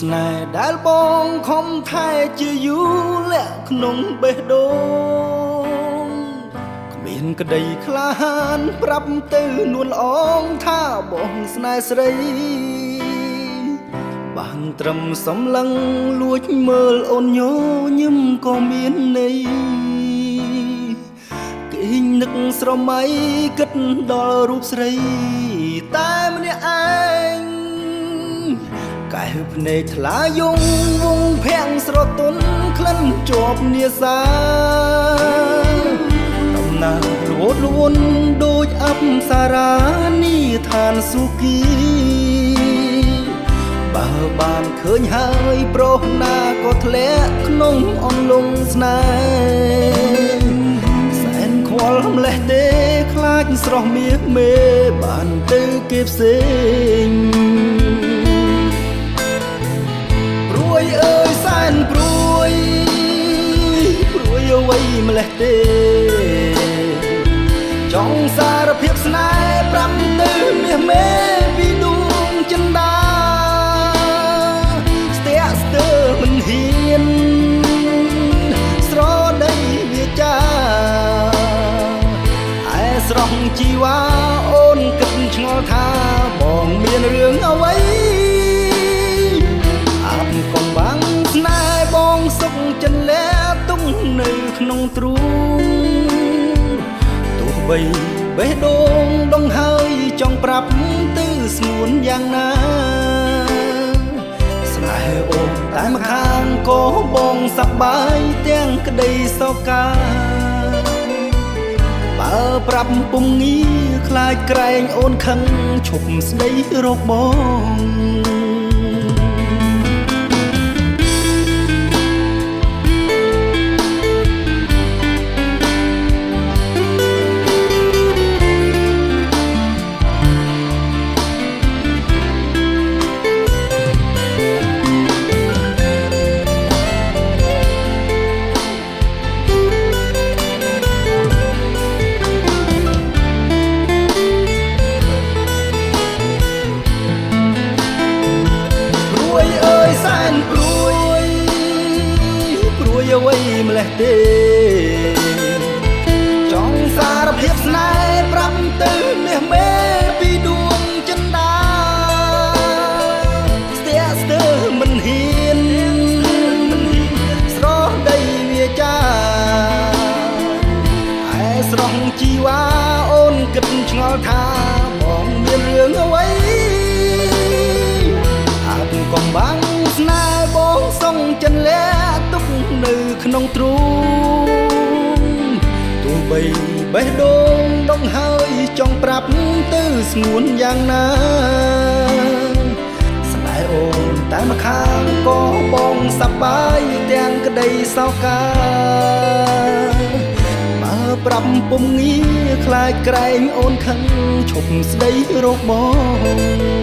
ស្នេហ៍ដែលបងខំថែជាយូរលាក់ក្នុងបេះដូងគ្មានក្តីក្លាហានប្រាប់ទៅនួនល្អងថាបងស្នេហ៍ស្រីបានត្រឹមសំឡឹងលួចមើលអូនញញឹមក៏មានន័យគេនឹកស្រមៃគិតដល់រូបស្រីតែម្នាក់ឯងកែភ្នែកថ្លាយងវងភាំងស្រទន់ក្លិនជាប់នាសាដំណើររវត់រវន់ដូចអប្សរានីឋានសុគីបើបានឃើញហើយប្រុសណាក៏ធ្លាក់ក្នុងអន្លង់ស្នេហ៍សែនខ្វល់ម្លេះទេខ្លាចស្រស់មាសមេបានទៅគេផ្សេងព្រួយអើយសែនព្រួយអ្វីម្លេះទេចង់សារភាពស្នេហ៍ប្រាំទៅមាសមេពីដួងចិន្តាស្ទាក់ស្ទើរមិនហ៊ានស្រដីវាចាឯស្រស់ជីវ៉ាអូនគិតឆ្ងល់ថាបងមានរឿងអ្វីអាប់កុំបាំងស្នេហ៍បងសុខចិនលែទុំនៅក្នុងទ្រូងទោះបីបេះដូងដងហើយចង់ប្រាប់ទៅស្ងួនយ៉ាងណាស្នេហ៍អូនតែម្ខាងក៏បងសប្បាយទាំងក្តីសោកាបើប្រាប់ពុំងារខ្លាចក្រែងអូនខឹងឈប់ស្ដីរកបងអ្វីម្លេះទេចង់សារភាពស្នេហ៍ប្រាប់ទៅមាសមេពីដួងចិន្តាស្ទាក់ស្ទើរមិនហ៊ានស្រស់ដីវាចាឯស្រស់ជីវ៉ាអូនគិតឆ្ងល់ថាបងមានរឿងអ្វីអាប់កុំបាំងស្នេហ៍បងសុងចិនលែទុកនៅក្នុងទ្រូងទោះបីបេះដូងដងហើយចង់ប្រាប់ទៅស្ងួនយ៉ាងណាស្នេហ៍អូនតែម្ខាងក៏បងសប្បាយទាំងក្តីសោកាបើប្រាប់ពុំងារខ្លាចក្រែងអូនខឹងឈប់ស្ដីរកបង